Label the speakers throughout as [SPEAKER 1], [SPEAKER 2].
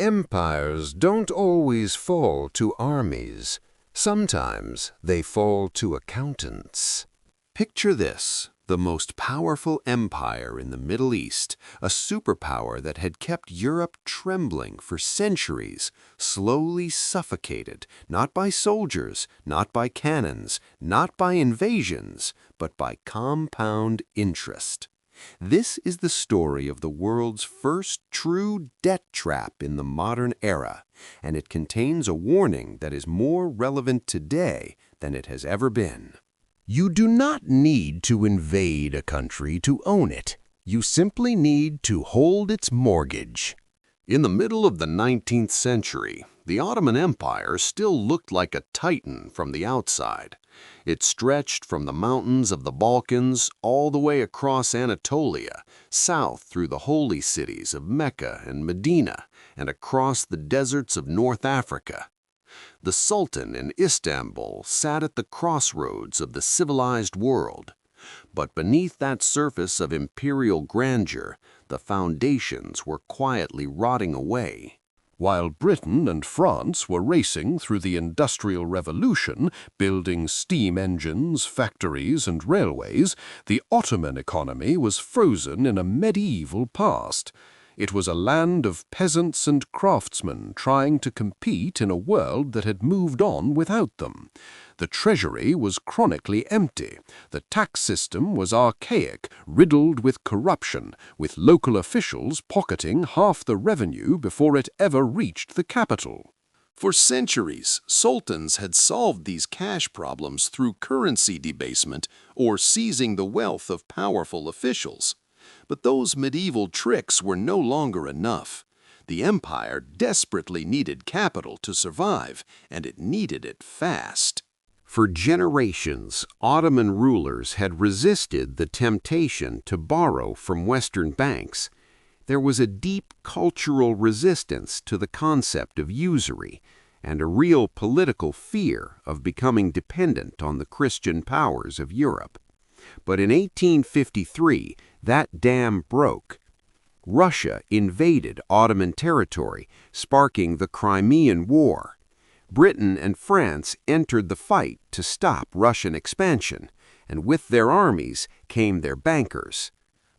[SPEAKER 1] Empires don't always fall to armies. Sometimes they fall to accountants.
[SPEAKER 2] Picture this, the most powerful empire in the Middle East, a superpower that had kept Europe trembling for centuries, slowly suffocated, not by soldiers, not by cannons, not by invasions, but by compound interest. This is the story of the world's first true debt trap in the modern era, and it contains a warning that is more relevant today than it has ever been.
[SPEAKER 3] You do not need to invade a country to own it. You simply need to hold its mortgage.
[SPEAKER 2] In the middle of the 19th century, the Ottoman Empire still looked like a titan from the outside. It stretched from the mountains of the Balkans all the way across Anatolia, south through the holy cities of Mecca and Medina, and across the deserts of North Africa. The Sultan in Istanbul sat at the crossroads of the civilized world. But beneath that surface of imperial grandeur, the foundations were quietly rotting away.
[SPEAKER 4] While Britain and France were racing through the Industrial Revolution, building steam engines, factories, and railways, the Ottoman economy was frozen in a medieval past. It was a land of peasants and craftsmen trying to compete in a world that had moved on without them. The treasury was chronically empty. The tax system was archaic, riddled with corruption, with local officials pocketing half the revenue before it ever reached the capital.
[SPEAKER 2] For centuries, sultans had solved these cash problems through currency debasement or seizing the wealth of powerful officials. But those medieval tricks were no longer enough. The empire desperately needed capital to survive, and it needed it fast.
[SPEAKER 3] For generations, Ottoman rulers had resisted the temptation to borrow from Western banks. There was a deep cultural resistance to the concept of usury, and a real political fear of becoming dependent on the Christian powers of Europe. But in 1853, that dam broke. Russia invaded Ottoman territory, sparking the Crimean War. Britain and France entered the fight to stop Russian expansion, and with their armies came their bankers.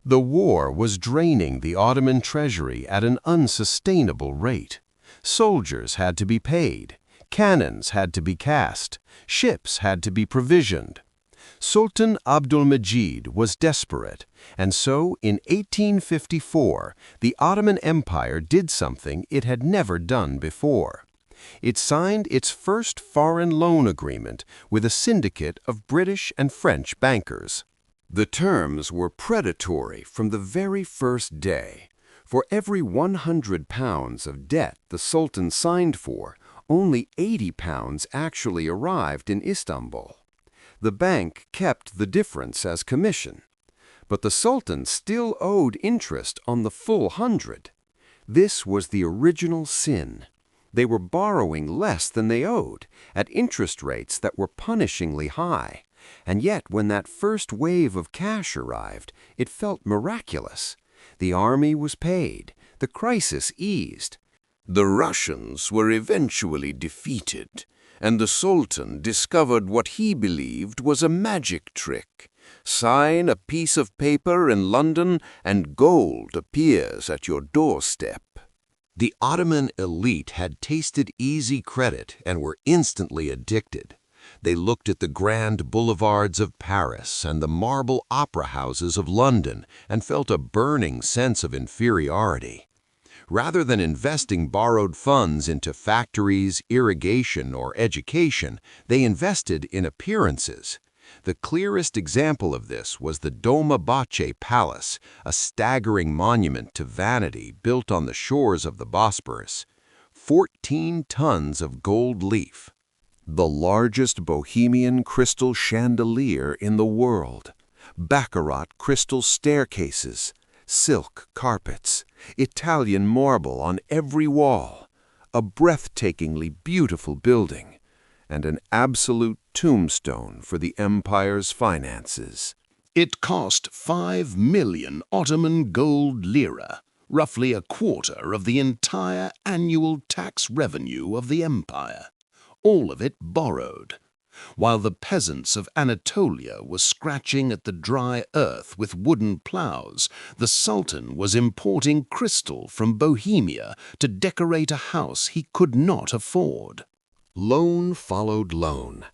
[SPEAKER 4] The war was draining the Ottoman treasury at an unsustainable rate. Soldiers had to be paid, cannons had to be cast, ships had to be provisioned. Sultan Abdul-Majid was desperate, and so in 1854 the Ottoman Empire did something it had never done before. It signed its first foreign loan agreement with a syndicate of British and French bankers.
[SPEAKER 3] The terms were predatory from the very first day. For every £100 of debt the Sultan signed for, only £80 actually arrived in Istanbul. The bank kept the difference as commission, but the Sultan still owed interest on the full 100. This was the original sin. They were borrowing less than they owed, at interest rates that were punishingly high. And yet, when that first wave of cash arrived, it felt miraculous. The army was paid, the crisis eased.
[SPEAKER 5] The Russians were eventually defeated, and the Sultan discovered what he believed was a magic trick. Sign a piece of paper in London and gold appears at your doorstep.
[SPEAKER 3] The Ottoman elite had tasted easy credit and were instantly addicted. They looked at the grand boulevards of Paris and the marble opera houses of London and felt a burning sense of inferiority. Rather than investing borrowed funds into factories, irrigation, or education, they invested in appearances. The clearest example of this was the Dolmabahce Palace, a staggering monument to vanity built on the shores of the Bosporus. 14 tons of gold leaf.
[SPEAKER 1] The largest Bohemian crystal chandelier in the world. Baccarat crystal staircases. Silk carpets, Italian marble on every wall, a breathtakingly beautiful building, and an absolute tombstone for the empire's finances.
[SPEAKER 6] It cost 5 million Ottoman gold lira,
[SPEAKER 2] roughly a quarter of the entire annual tax revenue of the empire, all of it borrowed. While the peasants of Anatolia were scratching at the dry earth with wooden plows, the Sultan was importing crystal from Bohemia to decorate a house he could not afford.
[SPEAKER 3] Loan followed loan.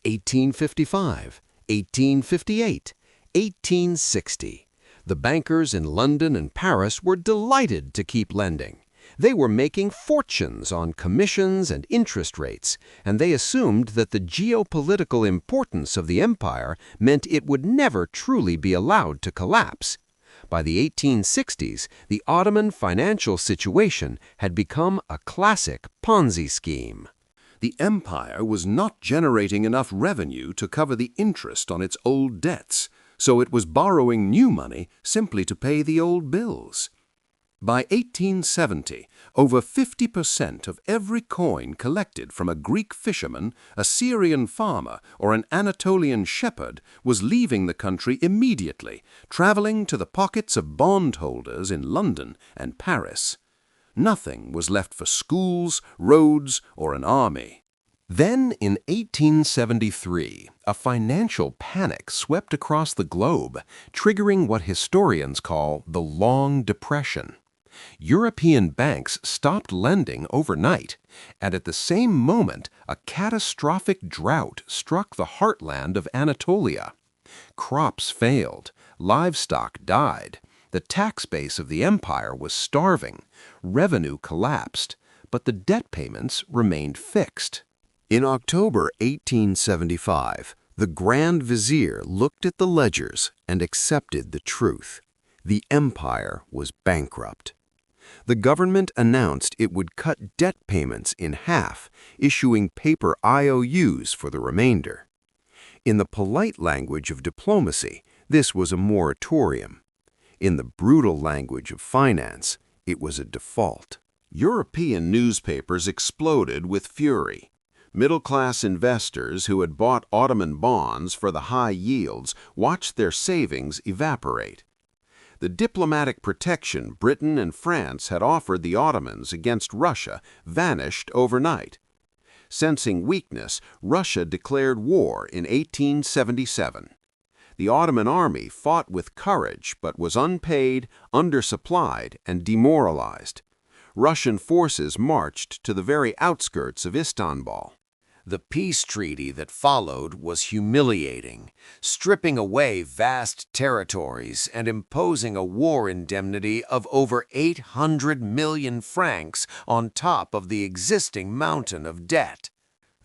[SPEAKER 3] 1855, 1858, 1860. The bankers in London and Paris were delighted to keep lending. They were making fortunes on commissions and interest rates, and they assumed that the geopolitical importance of the empire meant it would never truly be allowed to collapse. By the 1860s, the Ottoman financial situation had become a classic Ponzi scheme.
[SPEAKER 1] The empire was not generating enough revenue to cover the interest on its old debts, so it was borrowing new money simply to pay the old bills. By 1870, over 50% of every coin collected from a Greek fisherman, a Syrian farmer, or an Anatolian shepherd was leaving the country immediately, traveling to the pockets of bondholders in London and Paris. Nothing was left for schools, roads, or an army.
[SPEAKER 3] Then, in 1873, a financial panic swept across the globe, triggering what historians call the Long Depression. European banks stopped lending overnight, and at the same moment, a catastrophic drought struck the heartland of Anatolia. Crops failed, livestock died, the tax base of the empire was starving, revenue collapsed, but the debt payments remained fixed.
[SPEAKER 5] In October 1875, the Grand Vizier looked at the ledgers and accepted the truth. The empire was bankrupt. The government announced it would cut debt payments in half, issuing paper IOUs for the remainder. In the polite language of diplomacy, this was a moratorium. In the brutal language of finance, it was a default.
[SPEAKER 2] European newspapers exploded with fury. Middle-class investors who had bought Ottoman bonds for the high yields watched their savings evaporate. The diplomatic protection Britain and France had offered the Ottomans against Russia vanished overnight. Sensing weakness, Russia declared war in 1877. The Ottoman army fought with courage but was unpaid, undersupplied, and demoralized. Russian forces marched to the very outskirts of Istanbul.
[SPEAKER 6] The peace treaty that followed was humiliating, stripping away vast territories and imposing a war indemnity of over 800 million francs on top of the existing mountain of debt.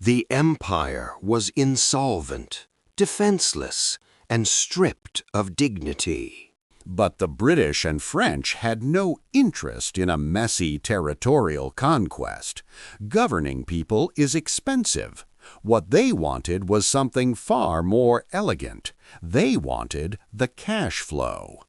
[SPEAKER 5] The empire was insolvent, defenseless, and stripped of dignity.
[SPEAKER 7] But the British and French had no interest in a messy territorial conquest. Governing people is expensive. What they wanted was something far more elegant. They wanted the cash flow.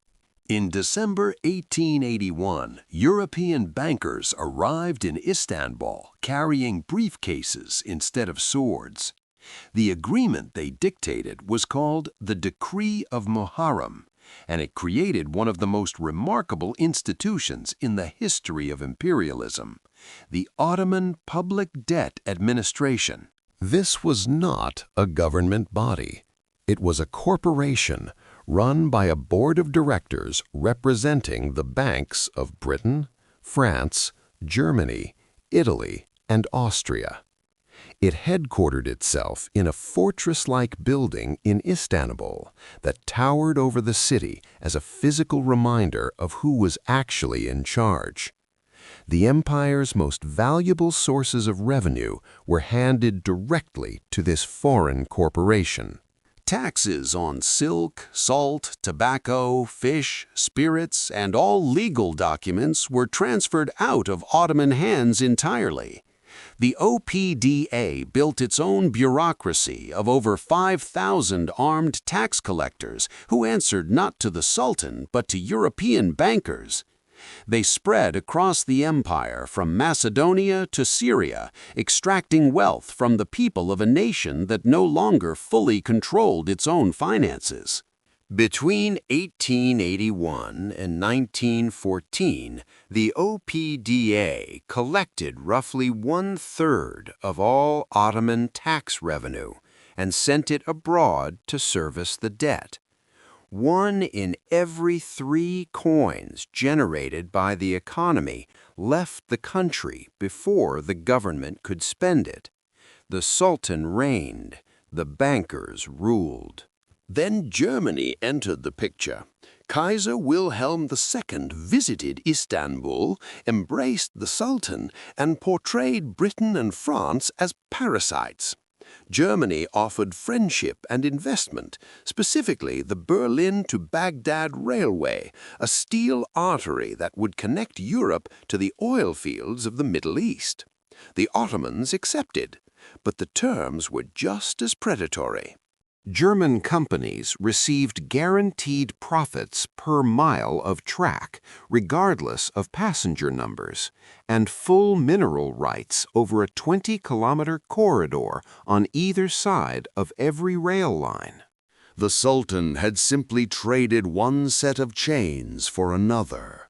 [SPEAKER 4] In December 1881, European bankers arrived in Istanbul carrying briefcases instead of swords. The agreement they dictated was called the Decree of Muharrem, and it created one of the most remarkable institutions in the history of imperialism, the Ottoman Public Debt Administration.
[SPEAKER 3] This was not a government body. It was a corporation run by a board of directors representing the banks of Britain, France, Germany, Italy, and Austria. It headquartered itself in a fortress-like building in Istanbul that towered over the city as a physical reminder of who was actually in charge. The empire's most valuable sources of revenue were handed directly to this foreign corporation.
[SPEAKER 2] Taxes on silk, salt, tobacco, fish, spirits, and all legal documents were transferred out of Ottoman hands entirely. The OPDA built its own bureaucracy of over 5,000 armed tax collectors who answered not to the Sultan but to European bankers. They spread across the empire from Macedonia to Syria, extracting wealth from the people of a nation that no longer fully controlled its own finances.
[SPEAKER 5] Between 1881 and 1914, the OPDA collected roughly one-third of all Ottoman tax revenue and sent it abroad to service the debt. 1 in every 3 coins generated by the economy left the country before the government could spend it. The Sultan reigned, the bankers ruled.
[SPEAKER 2] Then Germany entered the picture. Kaiser Wilhelm II visited Istanbul, embraced the Sultan, and portrayed Britain and France as parasites. Germany offered friendship and investment, specifically the Berlin to Baghdad Railway, a steel artery that would connect Europe to the oil fields of the Middle East. The Ottomans accepted, but the terms were just as predatory.
[SPEAKER 1] German companies received guaranteed profits per mile of track, regardless of passenger numbers, and full mineral rights over a 20-kilometer corridor on either side of every rail line.
[SPEAKER 2] The Sultan had simply traded one set of chains for another.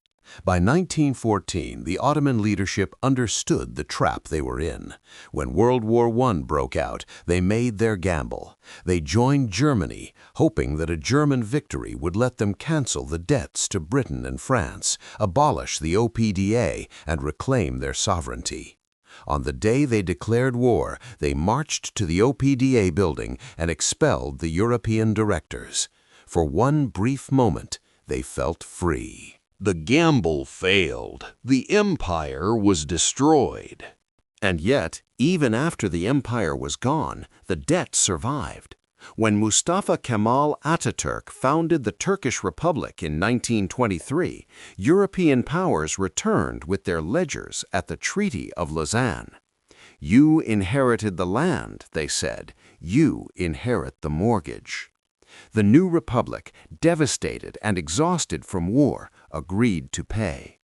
[SPEAKER 6] By 1914, the Ottoman leadership understood the trap they were in. When World War I broke out, they made their gamble. They joined Germany, hoping that a German victory would let them cancel the debts to Britain and France, abolish the OPDA, and reclaim their sovereignty. On the day they declared war, they marched to the OPDA building and expelled the European directors. For one brief moment, they felt free.
[SPEAKER 2] The gamble failed. The empire was destroyed.
[SPEAKER 5] And yet, even after the empire was gone, the debt survived. When Mustafa Kemal Ataturk founded the Turkish Republic in 1923, European powers returned with their ledgers at the Treaty of Lausanne. "You inherited the land," they said. "You inherit the mortgage." The new republic, devastated and exhausted from war, agreed to pay.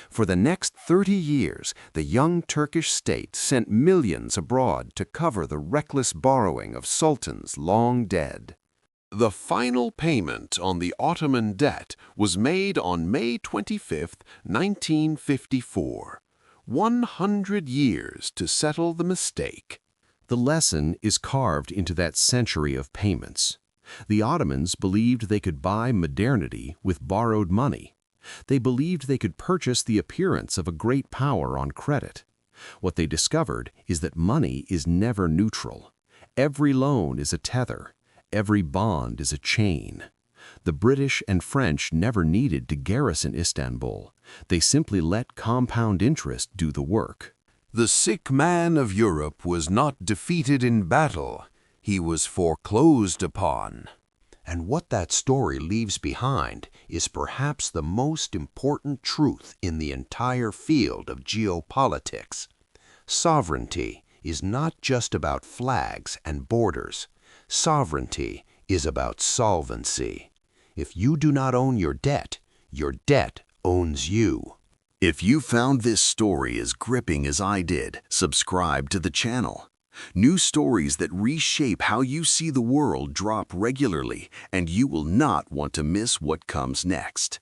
[SPEAKER 5] For the next 30 years, the young Turkish state sent millions abroad to cover the reckless borrowing of sultans long dead.
[SPEAKER 2] The final payment on the Ottoman debt was made on May 25, 1954. 100 years to settle the mistake.
[SPEAKER 6] The lesson is carved into that century of payments. The Ottomans believed they could buy modernity with borrowed money. They believed they could purchase the appearance of a great power on credit. What they discovered is that money is never neutral. Every loan is a tether. Every bond is a chain. The British and French never needed to garrison Istanbul. They simply let compound interest do the work.
[SPEAKER 2] The sick man of Europe was not defeated in battle. He was foreclosed upon.
[SPEAKER 5] And what that story leaves behind is perhaps the most important truth in the entire field of geopolitics. Sovereignty is not just about flags and borders. Sovereignty is about solvency. If you do not own your debt owns you.
[SPEAKER 2] If you found this story as gripping as I did, subscribe to the channel. New stories that reshape how you see the world drop regularly, and you will not want to miss what comes next.